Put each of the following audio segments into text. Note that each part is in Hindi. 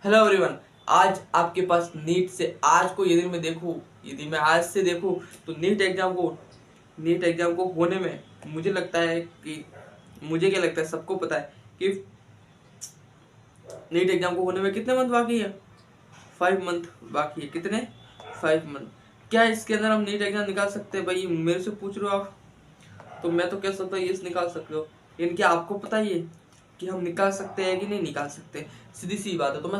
Hello everyone. आज आपके पास नीट से आज को यदि मैं आज से देखूं तो नीट एग्जाम को होने में मुझे लगता है कि मुझे क्या लगता है, सबको पता है कि नीट एग्जाम को होने में कितने मंथ बाकी है। 5 मंथ बाकी है। कितने? 5 मंथ। क्या इसके अंदर हम नीट एग्जाम निकाल सकते हैं? भाई मेरे से पूछ रहे हो आप, तो मैं तो कह सकता हूँ यस निकाल सकते हो। लेकिन क्या आपको पता ही है कि हम निकाल सकते हैं कि नहीं निकाल सकते? सीधी सी बात है। तो मैं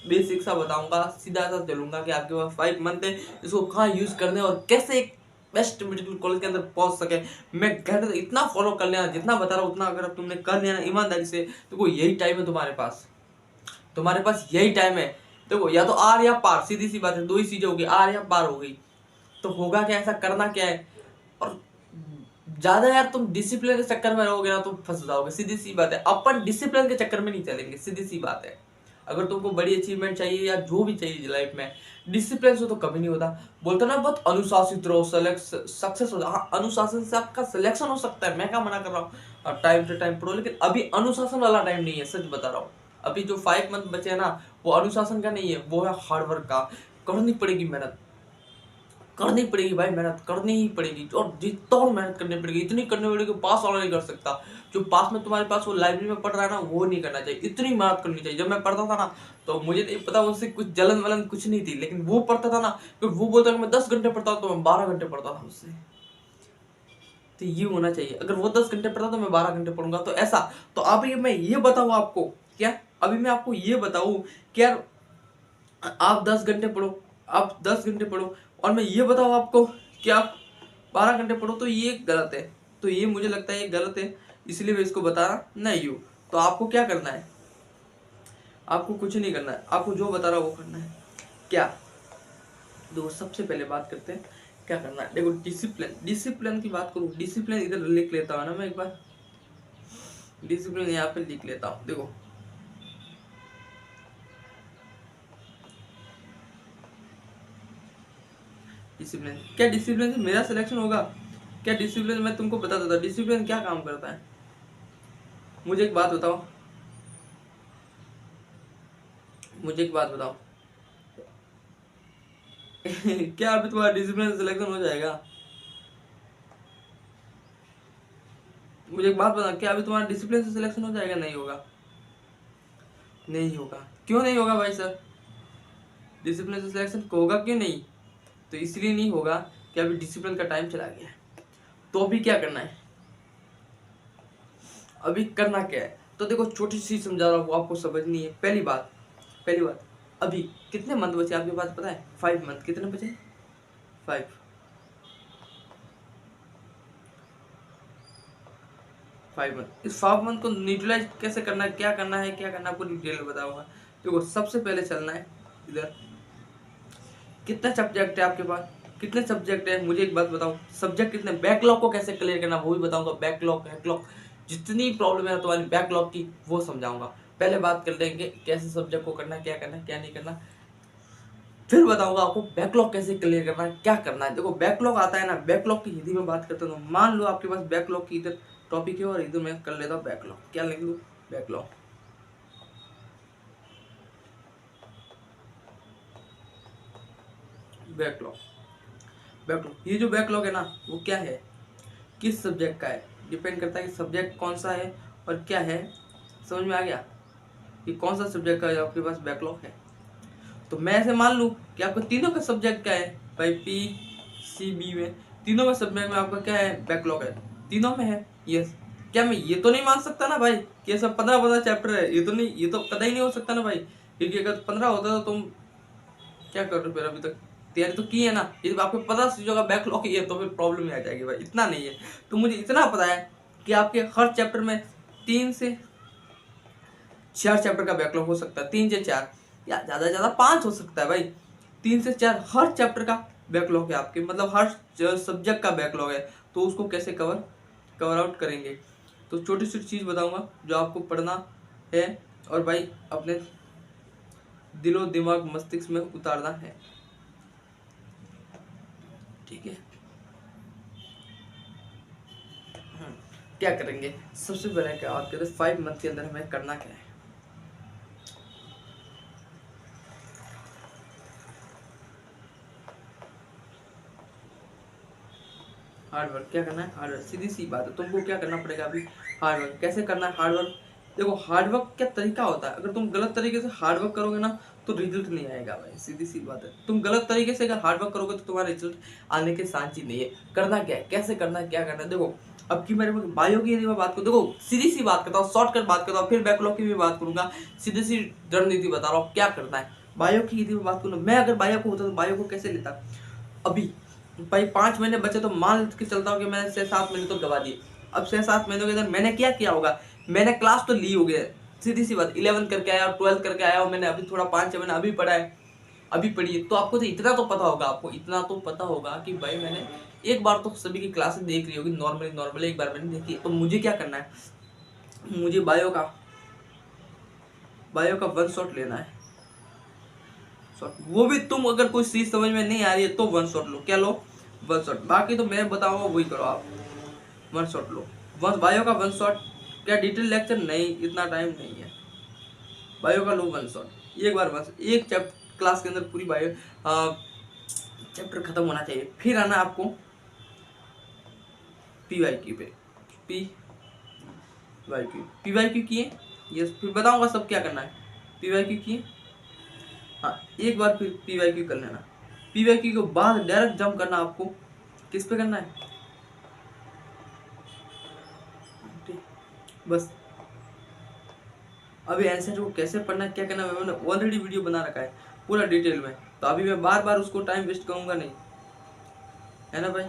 बेसिक सा बताऊंगा, सीधा सा चलूंगा कि आपके पास 5 मंथ है, इसको कहाँ यूज करने और कैसे एक बेस्ट मेडिकल कॉलेज के अंदर पहुंच सके। मैं कहता इतना फॉलो कर लेना, जितना बता रहा हूँ उतना अगर तुमने कर लिया ना ईमानदारी से, तो वो यही टाइम है तुम्हारे पास यही टाइम है। देखो, या तो आर या पार, सीधी सी बात है। दो ही चीजें होगी, आर या पार हो गई। तो होगा क्या, ऐसा करना क्या है। और ज्यादा यार तुम डिसिप्लिन के चक्कर में रहोगे ना तो फंस जाओगे। सीधी सी बात है, अपन डिसिप्लिन के चक्कर में नहीं चलेंगे। सीधी सी बात है, अगर तुमको बड़ी अचीवमेंट चाहिए या जो भी चाहिए लाइफ में, डिसिप्लिन से तो कभी नहीं होता। बोलते ना बहुत अनुशासित रहो, सक्सेस हो। हाँ, अनुशासन से आपका सिलेक्शन हो सकता है, मैं क्या मना कर रहा हूँ। टाइम टू टाइम पढ़ो, लेकिन अभी अनुशासन वाला टाइम नहीं है, सच बता रहा हूँ। अभी जो 5 मंथ बचे हैं ना, वो अनुशासन का नहीं है, वो है हार्डवर्क का। करनी पड़ेगी मेहनत, करनी पड़ेगी भाई, मेहनत करनी ही पड़ेगी। और जितना मेहनत करनी पड़ेगी, इतनी करनी पड़ेगी पास वाला नहीं कर सकता। जो पास में तुम्हारे पास वो लाइब्रेरी में पढ़ रहा है ना, वो नहीं करना चाहिए। इतनी मेहनत करनी चाहिए। जब मैं पढ़ता था ना, तो मुझे नहीं पता उससे कुछ जलन वलन कुछ नहीं थी, लेकिन वो पढ़ता था ना, तो वो बोलता कि मैं 10 घंटे पढ़ता हूँ, तो मैं 12 घंटे पढ़ता था उससे। तो ये होना चाहिए, अगर वो 10 घंटे पढ़ता तो मैं 12 घंटे पढ़ूंगा। तो ऐसा, तो अभी मैं ये बताऊँ आपको क्या, अभी मैं आपको ये बताऊँ कि यार आप 10 घंटे पढ़ो, आप 10 घंटे पढ़ो, और मैं ये बताऊँ आपको कि आप 12 घंटे पढ़ो, तो ये गलत है। तो ये मुझे लगता है ये गलत है, इसलिए मैं इसको बता रहा नहीं हूँ। तो आपको क्या करना है? आपको कुछ नहीं करना है, आपको जो बता रहा वो करना है। क्या? देखो, सबसे पहले बात करते हैं क्या करना है। देखो, डिसिप्लिन की बात करूँ, डिसिप्लिन इधर लिख लेता हूँ ना मैं एक बार, डिसिप्लिन यहाँ पे लिख लेता हूँ। देखो, डिसिप्लिन क्या, डिसिप्लिन से मेरा सिलेक्शन होगा क्या? डिसिप्लिन मैं तुमको बता देता, डिसिप्लिन क्या काम करता है। मुझे एक बात बताओ, मुझे एक बात बताओ क्या अभी तुम्हारा डिसिप्लिन सिलेक्शन हो जाएगा? मुझे एक बात बता, क्या अभी तुम्हारा डिसिप्लिन से सिलेक्शन हो जाएगा? नहीं होगा, नहीं होगा। क्यों नहीं होगा भाई सर? डिसिप्लिन से सिलेक्शन होगा क्यों नहीं? तो इसलिए नहीं होगा कि अभी डिसिप्लिन का टाइम चला गया है। तो अभी क्या करना है, अभी करना क्या है? तो देखो, छोटी सी समझा रहा हूँ, वो आपको समझनी है। पहली बात, अभी कितने मंथ बचे आपके पास पता है? 5 मंथ। कितने बचे? 5 5 मंथ। इस 5 मंथ को न्यूट्रलाइज कैसे करना है, क्या करना है, क्या करना है, आपको डिटेल में बताऊंगा। देखो, सबसे पहले चलना है इधर। कितने सब्जेक्ट है आपके पास? कितने सब्जेक्ट है मुझे एक बात बताओ। सब्जेक्ट कितने? बैकलॉग को कैसे क्लियर करना वो भी बताऊंगा। बैकलॉग हैकलॉग जितनी प्रॉब्लम है तुम्हारी बैकलॉग की, वो समझाऊंगा। पहले बात कर लेंगे कैसे सब्जेक्ट को करना, क्या करना, क्या नहीं करना। फिर बताऊंगा आपको बैकलॉग कैसे क्लियर करना है, क्या करना है। देखो, बैकलॉग आता है ना, बैकलॉग की हिंदी में बात करते हैं तो मान लो आपके पास बैकलॉग की इधर टॉपिक है और इधर मैं कर लेता हूँ बैकलॉग। क्या लिख लूँ? बैकलॉग। बैकलॉग, बैकलॉग, ये जो बैकलॉग है ना, वो क्या है, किस सब्जेक्ट का है, डिपेंड करता है कि सब्जेक्ट कौन सा है और क्या है। समझ में आ गया कि कौन सा सब्जेक्ट का आपके पास बैकलॉग है। तो मैं ऐसे मान लूँ कि आपको तीनों का सब्जेक्ट क्या है भाई, पी सी बी में तीनों का सब्जेक्ट में आपका क्या है, बैकलॉग है। तीनों में है, यस। क्या मैं ये तो नहीं मान सकता ना भाई कि ये सब 15 15 चैप्टर है? ये तो नहीं, ये तो पता ही नहीं हो सकता ना भाई, क्योंकि अगर 15 होता तो तुम क्या कर रहे हो फिर? अभी तक तैयारी तो की है ना। ये आपको पता चीजों का बैकलॉग ही है तो फिर प्रॉब्लम ही आ जाएगी भाई। इतना नहीं है, तो मुझे इतना पता है कि आपके हर चैप्टर में 3 से 4 चैप्टर का बैकलॉग हो सकता है। 3 से 4 या ज्यादा से ज्यादा 5 हो सकता है भाई। 3 से 4 हर चैप्टर का बैकलॉग है आपके, मतलब हर सब्जेक्ट का बैकलॉग है। तो उसको कैसे कवर आउट करेंगे? तो छोटी छोटी चीज बताऊंगा जो आपको पढ़ना है और भाई अपने दिलो दिमाग मस्तिष्क में उतारना है। ठीक है, क्या करेंगे? सबसे पहले क्या बात करें, 5 मंथ के अंदर हमें करना क्या है। हार्डवर्क क्या करना है, हार्डवर्क, सीधी सी बात है, तुमको क्या करना पड़ेगा अभी, हार्डवर्क। कैसे करना है हार्डवर्क, देखो हार्डवर्क क्या तरीका होता है, अगर तुम गलत तरीके से हार्डवर्क करोगे ना तो रिजल्ट नहीं आएगा भाई, सीधी सी बात है। तुम गलत तरीके से अगर हार्डवर्क करोगे तो तुम्हारा रिजल्ट आने के चांस ही नहीं है। करना क्या है, कैसे करना है, क्या करना है, देखो अब की मेरे बायो की यदि मैं बात करूँ, देखो सीधी सी बात करता हूँ, शॉर्टकट बात करता हूँ, फिर बैकलॉग की भी बात करूंगा, सीधी सी रणनीति बता रहा हूँ क्या करना है। बायो की यदि मैं बात करूँ, मैं अगर बायो को होता तो बायो को कैसे लेता, अभी भाई 5 महीने बचे तो मान के चलता हूँ कि मैंने 6-7 महीने तो गवा दिए। अब 6-7 महीनों के अंदर मैंने क्या किया होगा, मैंने क्लास तो ली होगी, सीधी सी बात, 11 करके आया, 12 करके आया और मैंने अभी थोड़ा 5-6 महीने अभी पढ़ा है, अभी पढ़िए, तो आपको तो इतना तो पता होगा, आपको इतना तो पता होगा कि भाई मैंने एक बार तो सभी की क्लासेस देख ली होगी, नॉर्मली नॉर्मली एक बार मैंने देखी है। तो मुझे क्या करना है, मुझे बायो का वन शॉट लेना है, शॉट, वो भी तुम अगर कोई चीज समझ में नहीं आ रही है तो वन शॉट लो, क्या लो, वन शॉट, बाकी तो मैं बताऊंगा वही करो आप, वन शॉट लो, वन बायो का वन शॉट। क्या डिटेल लेक्चर नहीं, इतना टाइम नहीं है, बायो का लो वन शॉट, एक बार बस एक चैप्टर क्लास के अंदर पूरी बायो चैप्टर खत्म होना चाहिए, फिर आना आपको पीवाईक्यू पे, पीवाईक्यू किए, यस, फिर बताऊंगा सब क्या करना है, पीवाईक्यू किए, हाँ एक बार फिर पीवाईक्यू कर लेना, पीवाईक्यू के बाद डायरेक्ट जंप करना आपको, किस पे करना है, बस अभी एंसर को कैसे पढ़ना है, क्या करना है, मैंने ऑलरेडी वीडियो बना रखा है पूरा डिटेल में, तो अभी मैं बार बार उसको टाइम वेस्ट करूंगा नहीं, है ना भाई,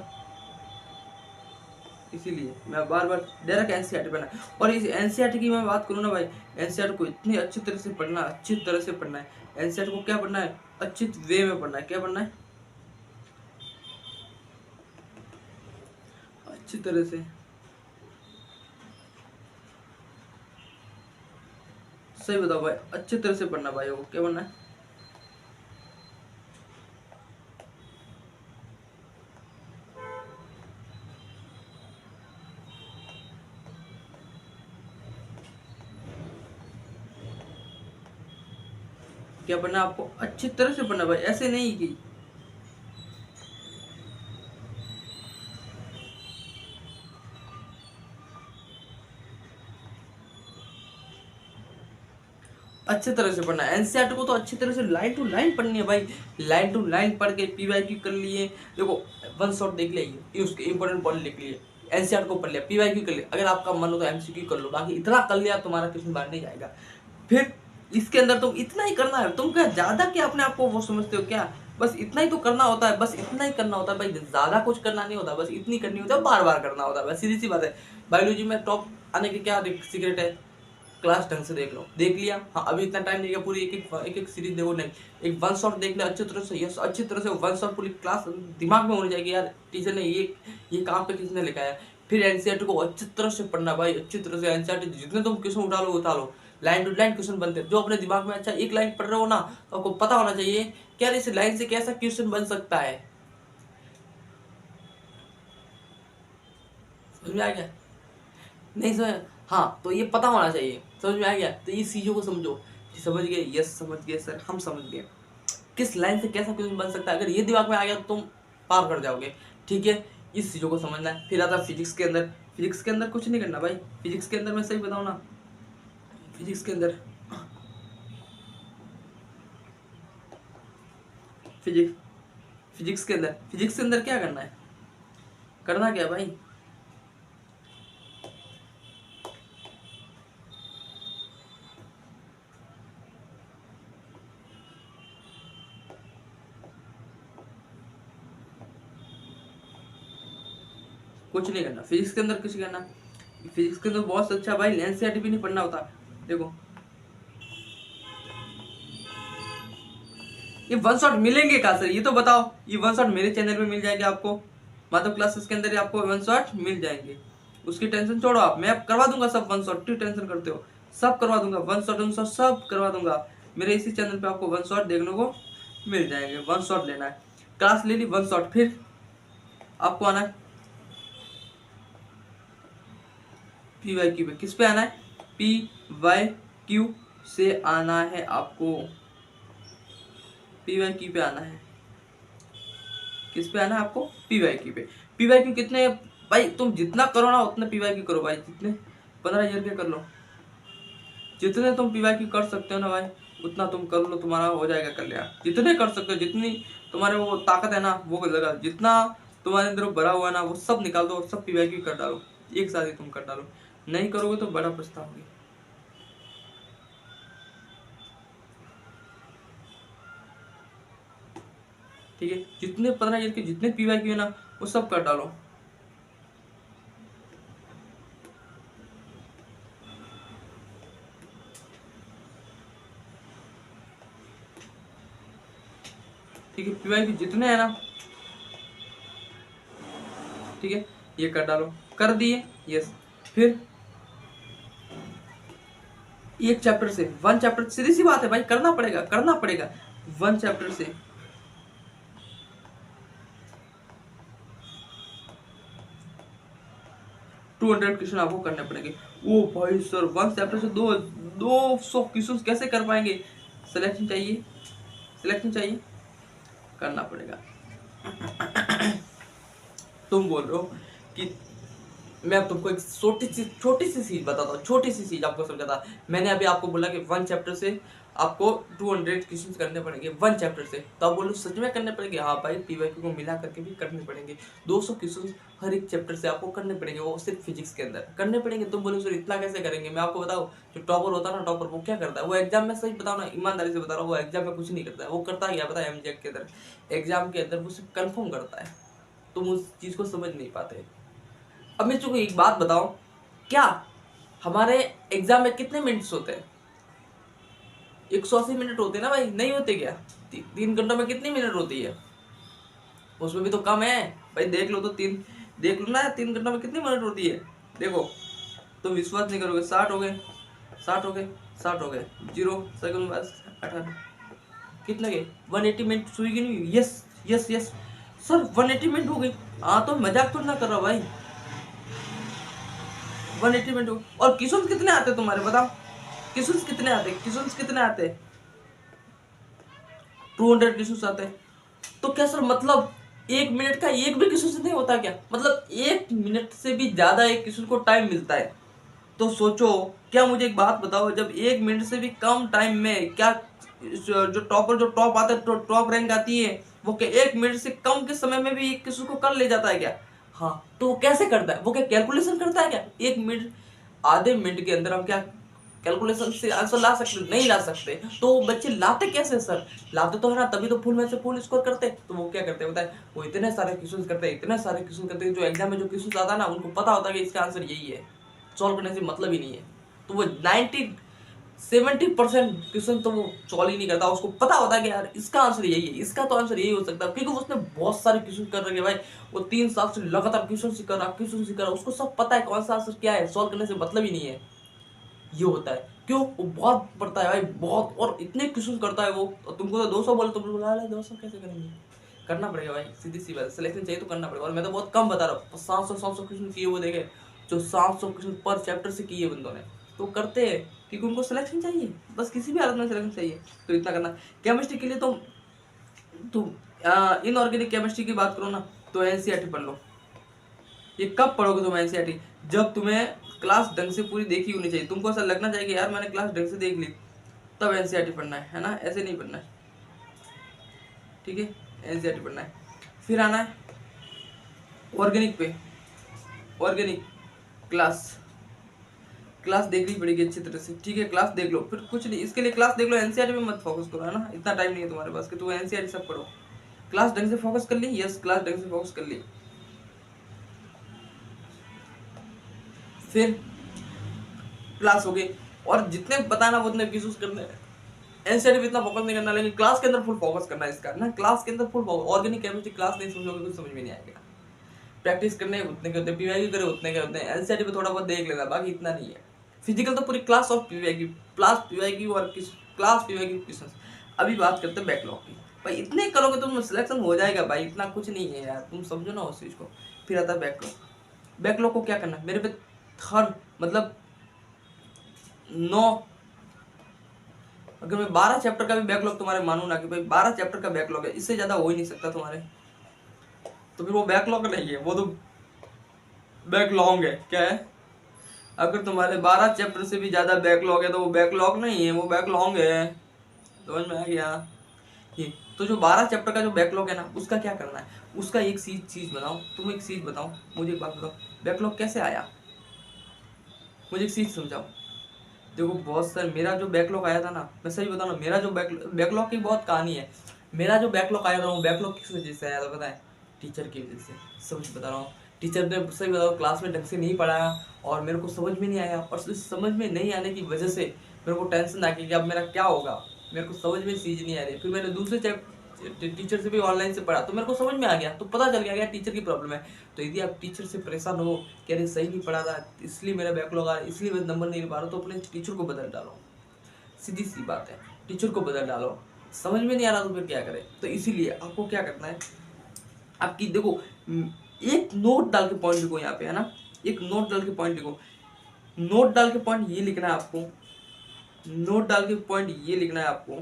इसीलिए मैं बार बार डायरेक्ट एनसीईआरटी पढ़ना है। और इस एनसीईआरटी की मैं बात करूँ ना भाई, एनसीईआरटी को इतनी अच्छी तरह से पढ़ना, अच्छी तरह से पढ़ना है, एनसीईआरटी को क्या पढ़ना है, अच्छी वे में पढ़ना है, क्या पढ़ना है, अच्छी तरह से, सही बताओ भाई, अच्छी तरह से पढ़ना भाई, को क्या पढ़ना है, क्या पढ़ना है आपको, अच्छी तरह से पढ़ना भाई, ऐसे नहीं कि अच्छी तरह से पढ़ना है, एनसीईआरटी को तो अच्छी तरह से लाइन टू लाइन पढ़नी है भाई, लाइन टू लाइन पढ़ के पीवाईक्यू कर लिए, देखो वन शॉट देख लिया, उसके इंपॉर्टेंट पॉइंट लिख लिए, एनसीईआरटी को पढ़ लिया, पीवाईक्यू कर लिया, अगर आपका मन हो तो एमसीक्यू कर लो, बाकी इतना कर लिया तुम्हारा क्वेश्चन बाहर नहीं जाएगा। फिर इसके अंदर तुम इतना ही करना है, तुम क्या ज्यादा क्या अपने आप को वो समझते हो क्या, बस इतना ही तो करना होता है, बस इतना ही करना होता है भाई, ज्यादा कुछ करना नहीं होता, बस इतनी करनी होता है, बार बार करना होता है, बस सीधी सी बात है। बायोलॉजी में टॉप आने की क्या सीक्रेट है, क्लास ढंग से देख लो, देख लिया, हाँ अभी इतना टाइम नहीं है पूरी एक सीरीज देखो नहीं, एक वन शॉट देख लिया अच्छी तरह से, यस अच्छी तरह से वन शॉट पूरी क्लास दिमाग में होनी चाहिए, यार टीचर ने ये कहाँ पे किसने लिखा है। फिर एनसीईआरटी को अच्छी तरह से पढ़ना भाई, अच्छी तरह से एनसीईआरटी जितने तुम क्वेश्चन उठा लो, लाइन टू लाइन क्वेश्चन बनते हैं, जो अपने दिमाग में अच्छा एक लाइन पढ़ रहे हो ना तो आपको पता होना चाहिए क्या इस लाइन से कैसा क्वेश्चन बन सकता है, समझ में आ गया, नहीं समझ, हाँ तो ये पता होना चाहिए, समझ में आ गया, तो ये चीजों को समझो कि समझ गए, यस समझ गए सर, हम समझ गए किस लाइन से कैसा क्वेश्चन बन सकता है, अगर ये दिमाग में आ गया तो तुम पार कर जाओगे, ठीक है, इस चीजों को समझना है। फिर आता है फिजिक्स के अंदर, फिजिक्स के अंदर कुछ नहीं करना भाई, फिजिक्स के अंदर मैं सही बताऊँ ना, फिजिक्स के अंदर फिजिक्स फिजिक्स के अंदर क्या करना है, करना क्या भाई, कुछ नहीं करना फिजिक्स के अंदर, कुछ करना, फिजिक्स के अंदर बहुत अच्छा भाई, एनसीईआरटी भी नहीं पढ़ना होता, देखो ये वन शॉट मिलेंगे कहाँ से, ये तो बताओ, ये वन शॉट मेरे चैनल पे मिल जाएंगे आपको, माधव क्लासेस के अंदर आपको वन शॉट मिल जाएंगे, उसकी टेंशन छोड़ो आप, मैं करवा दूंगा सब वन शॉट, क्यों टेंशन करते हो, सब करवा दूंगा, वन शॉट सब करवा दूंगा, मेरे इसी चैनल पे आपको वन शॉट देखने को मिल जाएंगे, वन शॉट लेना है, क्लास ले ली वन शॉट, फिर आपको आना है पीवाईक्यू पे, किस पे आना है, पीवाईक्यू से आना है आपको, पीवाईक्यू पे आना है, किस पे आना है आपको? पीवाईक्यू पे। पीवाईक्यू कितने भाई, तुम जितना करो ना उतने पीवाईक्यू करो भाई, जितने 15,000 के कर लो, जितने तुम पीवाईक्यू कर सकते हो ना भाई उतना तुम कर लो, तुम्हारा हो जाएगा कल्याण। जितने कर सकते हो, जितनी तुम्हारे वो ताकत है ना वो जगह, जितना तुम्हारे अंदर भरा हुआ है ना वो सब निकाल दो, सब पीवाईक्यू कर डालो, एक साथ ही तुम कर डालो। नहीं करोगे तो बड़ा पछताओगे। ठीक है, जितने 15,000 के जितने पीवाईक्यू है ना वो सब कर डालो। ठीक है, पीवाईक्यू जितने है ना, ठीक है, ये कर डालो, कर दिए, यस। फिर एक चैप्टर से, वन चैप्टर, सीधी सी बात है भाई, करना पड़ेगा, करना पड़ेगा। वन चैप्टर से 200 क्वेश्चन आपको करने पड़ेंगे। ओ भाई सर, वन चैप्टर से 200 क्वेश्चन कैसे कर पाएंगे? सिलेक्शन चाहिए, सिलेक्शन चाहिए, करना पड़ेगा। तुम बोल रहे हो कि मैं अब तुमको एक छोटी सी चीज बताता हूँ, छोटी सी चीज आपको समझाता। मैंने अभी आपको बोला कि वन चैप्टर से आपको 200 क्वेश्चन करने पड़ेंगे, वन चैप्टर से। तो आप बोलो सच में करने पड़ेंगे? हाँ भाई, पीवाईक्यू को मिला करके भी करने पड़ेंगे। 200 क्वेश्चन हर एक चैप्टर से आपको करने पड़ेंगे, वो सिर्फ फिजिक्स के अंदर करने पड़ेंगे। तुम बोलो सर इतना कैसे करेंगे? मैं आपको बताऊँ, जो टॉपर होता है ना, टॉपर वो क्या करता है? वो एग्जाम में, सही बताओ ना, ईमानदारी से बता रहा हूँ, वो एग्जाम में कुछ नहीं करता है। वो करता है क्या पता है? एमजेक के अंदर, एग्जाम के अंदर वो सिर्फ कन्फर्म करता है। तुम उस चीज को समझ नहीं पाते। अब मैं तुमको एक बात बताओ, क्या हमारे एग्जाम में कितने मिनट्स होते हैं? 180 मिनट होते हैं ना भाई, नहीं होते क्या? 3 घंटों में कितनी मिनट होती है? उसमें भी तो कम है भाई, देख लो तो, देख लो ना, 3 घंटों में कितनी मिनट होती है? देखो, तुम विश्वास नहीं करोगे, 60 हो गए, 60 हो गए, 60 हो गए, 0 सेकंड बस 18, कितने गए? 180 मिनट हुई कि नहीं? Yes yes yes sir, 180 minute हो गई। हाँ तो मजाक तो ना कर रहा भाई, 180 मिनट हो। और क्वेश्चन कितने आते तुम्हारे बताओ? क्वेश्चन कितने आते? क्वेश्चन कितने आते? 200 क्वेश्चन आते हैं। तो क्या सर मतलब 1 मिनट का एक भी क्वेश्चन नहीं होता क्या? मतलब 1 मिनट से भी ज्यादा एक क्वेश्चन को टाइम मिलता है। तो सोचो, क्या मुझे एक बात बताओ, जब 1 मिनट से भी कम टाइम में क्या जो टॉप आता है, टॉप रैंक आती है, वो क्या 1 मिनट से कम के समय में भी एक क्वेश्चन को कर ले जाता है क्या? हाँ, तो वो कैसे करता है? वो क्या कैलकुलेशन करता है क्या? 1 मिनट, आधे मिनट के अंदर हम क्या कैलकुलेशन से आंसर ला सकते? नहीं ला सकते। तो बच्चे लाते कैसे सर? लाते तो है ना, तभी तो फुल में से फुल स्कोर करते। तो वो क्या करते हैं बताए? वो इतने सारे क्वेश्चन करते हैं, इतने सारे क्वेश्चन करते हैं, जो एग्जाम में जो क्वेश्चन आता है ना, उनको पता होता है कि इसका आंसर यही है, सॉल्व करने से मतलब ही नहीं है। तो वो 70% क्वेश्चन तो वो सॉल्व ही नहीं करता। उसको पता होता है कि यार इसका आंसर यही है, इसका तो आंसर यही हो सकता है, क्योंकि उसने बहुत सारे क्वेश्चन कर रखे भाई। वो 3 साल से लगातार क्वेश्चन सीख रहा, उसको सब पता है कौन सा आंसर क्या है, सॉल्व करने से मतलब ही नहीं है। ये होता है क्यों? वो बहुत पढ़ता है भाई, बहुत, और इतने क्वेश्चन करता है वो। तुमको तो 200 बोले, तुम बोला 200 कैसे करेंगे? करना पड़ेगा भाई, सीधी सी बात, सिलेक्शन चाहिए तो करना पड़ेगा। और मैं तो बहुत कम बता रहा हूँ, 700 क्वेश्चन किए वो देखे, जो 700 क्वेश्चन पर चैप्टर से किए बंदों ने, तो करते हैं क्योंकि उनको सिलेक्शन चाहिए, बस किसी भी हालत में सिलेक्शन चाहिए। तो इतना करना। केमिस्ट्री के लिए तुम इनऑर्गेनिक केमिस्ट्री की बात करो ना, तो एनसीईआरटी पढ़ लो। ये कब पढ़ोगे तुम एनसीईआरटी? जब तुम्हें क्लास ढंग से पूरी देखी होनी चाहिए, तुमको ऐसा लगना चाहिए कि यार मैंने क्लास ढंग से देख ली, तब एनसीईआरटी पढ़ना है ना, ऐसे नहीं पढ़ना है। ठीक है, एनसीईआरटी पढ़ना है। फिर आना है ऑर्गेनिक पे, ऑर्गेनिक क्लास देखनी पड़ेगी अच्छी तरह से। ठीक है, क्लास देख लो, फिर कुछ नहीं, इसके लिए क्लास देख लो, एनसीईआरटी में मत फोकस करो, है ना, इतना टाइम नहीं है तुम्हारे पास कि तुम एनसीईआरटी सब पढ़ो। क्लास ढंग से फोकस कर ली, यस, क्लास ढंग से फोकस कर ली। फिर क्लास हो गई, और जितने बताना वो उतने क्विज़ करने हैं। एनसीईआरटी पे इतना फोकस नहीं करना, लेकिन क्लास के अंदर फुल फोकस करना है इसका ना, क्लास के अंदर full focus. Organic chemistry class नहीं समझोगे कुछ समझ में नहीं आएगा। प्रैक्टिस करने उतने के होते हैं, पीवाईक्यू करे उतने के होते हैं, एनसीईआरटी पे थोड़ा बहुत देख लेना, बाकी इतना नहीं है। फिजिकल तो पूरी class of PYQ, class PYQ और क्लास पीवाईक्यू क्वेश्चंस। अभी बात करते हैं बैकलॉग की। भाई इतने करोगे तुम सिलेक्शन हो जाएगा भाई, इतना कुछ नहीं है यार, तुम समझो ना उस चीज को। फिर आता है बैकलॉग। बैकलॉग को क्या करना है मेरे पे? हर मतलब 9, अगर मैं 12 चैप्टर का भी बैकलॉग तुम्हारे मानू ना, कि भाई 12 चैप्टर का बैकलॉग है, इससे ज्यादा हो ही नहीं सकता तुम्हारे। तो फिर वो बैकलॉग नहीं है, वो तो बैकलॉन्ग है। क्या है? अगर तुम्हारे 12 चैप्टर से भी ज्यादा बैकलॉग है तो वो बैकलॉग नहीं है, वो बैकलॉन्ग है। समझ में आ गया? ये तो जो 12 चैप्टर का जो बैकलॉग है ना, उसका क्या करना है? उसका एक चीज बताओ, तुम एक चीज बताओ, मुझे एक बात बताओ, बैकलॉग कैसे आया? मुझे एक चीज समझाओ। देखो बहुत सर, मेरा जो बैकलॉग आया था ना, मैं सही बताऊँ ना, मेरा जो बैकलॉग की बहुत कहानी है। मेरा जो बैकलॉग आया था वो बैकलॉग किस वजह से आया था पता है? टीचर की वजह से। समझ बता रहा हूँ। टीचर ने सही बताओ क्लास में ढंग से नहीं पढ़ाया और मेरे को समझ में नहीं आया, और उस समझ में नहीं आने की वजह से मेरे को टेंशन आ गई कि अब मेरा क्या होगा, मेरे को समझ में चीज नहीं आ रही। फिर मैंने दूसरे टीचर से भी ऑनलाइन से पढ़ा तो मेरे को समझ में आ गया, तो पता चल गया टीचर की प्रॉब्लम है। तो यदि आप टीचर से परेशान हो कि अरे सही नहीं पढ़ा था इसलिए मेरा बैकलॉग आ रहा है, इसलिए मैं नंबर नहीं ले पा रहा, तो अपने टीचर को बदल डालो। सीधी सी बात है, टीचर को बदल डालो। समझ में नहीं आ रहा तो फिर क्या करें? तो इसीलिए आपको क्या करना है, आपकी देखो एक नोट डाल के पॉइंट लिखो यहाँ पे, है ना, एक नोट डाल के पॉइंट लिखो। नोट डाल के पॉइंट ये लिखना है आपको, नोट डाल के पॉइंट ये लिखना है आपको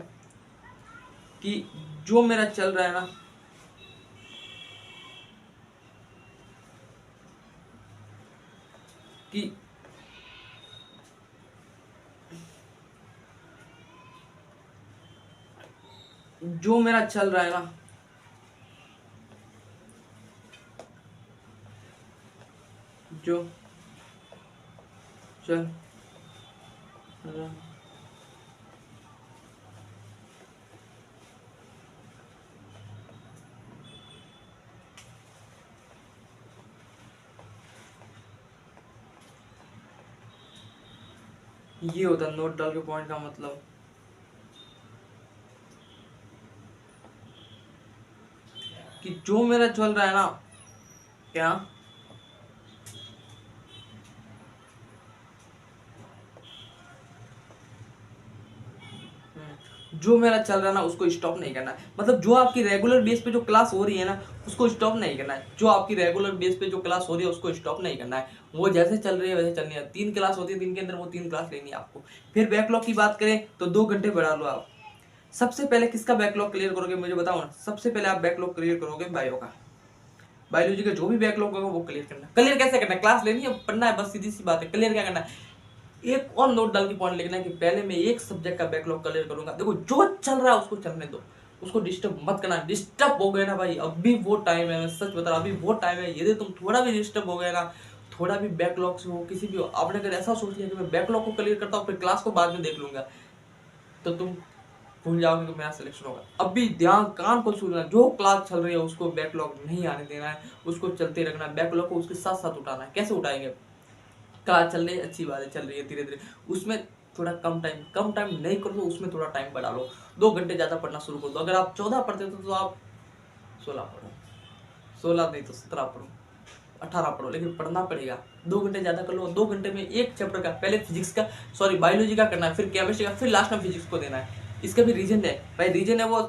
कि जो मेरा चल रहा है ना, कि जो मेरा चल रहा है ना, जो चल रहा, ये होता है नोट डाल के पॉइंट का मतलब। कि जो मेरा चल रहा है ना, क्या जो मेरा चल रहा है ना उसको स्टॉप नहीं करना है। मतलब जो आपकी रेगुलर बेस पे जो क्लास हो रही है ना उसको स्टॉप नहीं करना है। जो आपकी रेगुलर बेस पे जो क्लास हो रही है उसको स्टॉप नहीं करना है। वो जैसे चल रही है वैसे चलनी है। 3 क्लास होती है दिन के अंदर, वो 3 क्लास लेनी है आपको। फिर बैकलॉग की बात करें तो 2 घंटे बढ़ा लो आप। सबसे पहले किसका बैकलॉग क्लियर करोगे मुझे बताओ ना। सबसे पहले आप बैकलॉग क्लियर करोगे बायो का। बायोलॉजी का जो भी बैकलॉग होगा वो क्लियर करना। क्लियर कैसे करना है? क्लास लेनी है, पढ़ना है, बस सीधी सी बात है। क्लियर क्या करना है? एक और नोट डाल के पॉइंट लिखना है कि पहले मैं एक सब्जेक्ट का बैकलॉग क्लियर करूंगा। देखो जो चल रहा है उसको चलने दो, उसको डिस्टर्ब मत करना। डिस्टर्ब हो गए ना भाई, अभी वो टाइम है, मैं सच बता रहा हूं, अभी वो टाइम है। यदि तुम थोड़ा भी डिस्टर्ब हो गए ना, थोड़ा भी बैकलॉग से हो, किसी भी हो, आपने अगर ऐसा सोच लिया कि मैं बैकलॉग को क्लियर करता हूँ फिर क्लास को बाद में देख लूंगा, तो तुम भूल जाओगे कि मेरा सिलेक्शन होगा। अभी ध्यान कान को सुनना, जो क्लास चल रही है उसको बैकलॉग नहीं आने देना है, उसको चलते रखना है। बैकलॉग को उसके साथ साथ उठाना है। कैसे उठाएंगे? क्लास चल रही है, अच्छी बात है, चल रही है धीरे धीरे, उसमें थोड़ा कम टाइम नहीं कर दो, उसमें थोड़ा टाइम बढ़ा लो। 2 घंटे ज़्यादा पढ़ना शुरू कर दो। अगर आप 14 पढ़ते हो तो आप 16 पढ़ो, 16 नहीं तो 17 पढ़ो, 18 पढ़ो, लेकिन पढ़ना पड़ेगा। 2 घंटे ज़्यादा कर लो। 2 घंटे में एक चैप्टर का, पहले फिजिक्स का, सॉरी बायोलॉजी का करना है, फिर केमिस्ट्री का, फिर लास्ट में फिजिक्स को देना है। इसका भी रीजन है भाई, रीजन है वो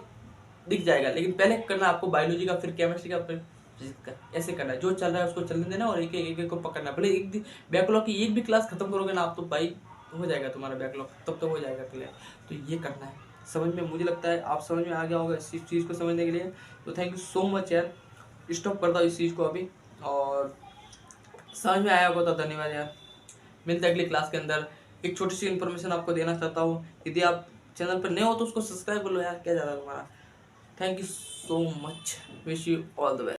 दिख जाएगा, लेकिन पहले करना है आपको बायोलॉजी का, फिर केमिस्ट्री का, फिर फिजिक्स का। ऐसे करना है, जो चल रहा है उसको चलने देना और एक को पकड़ना। भले एक दिन बैकलॉग की एक भी क्लास खत्म करोगे ना आप तो भाई हो जाएगा तुम्हारा बैकलॉग, तब तो हो जाएगा क्लियर। तो ये करना है। समझ में, मुझे लगता है आप समझ में आ गया होगा इस चीज़ को समझने के लिए। तो थैंक यू सो मच यार। स्टॉप करता हूँ इस चीज़ को अभी, और समझ में आया होगा तो धन्यवाद यार। मिलते हैं अगली क्लास के अंदर। एक छोटी सी इन्फॉर्मेशन आपको देना चाहता हूँ, यदि आप चैनल पर नए हो तो उसको सब्सक्राइब कर लो यार, क्या ज़्यादा तुम्हारा। Thank you so much, wish you all the best.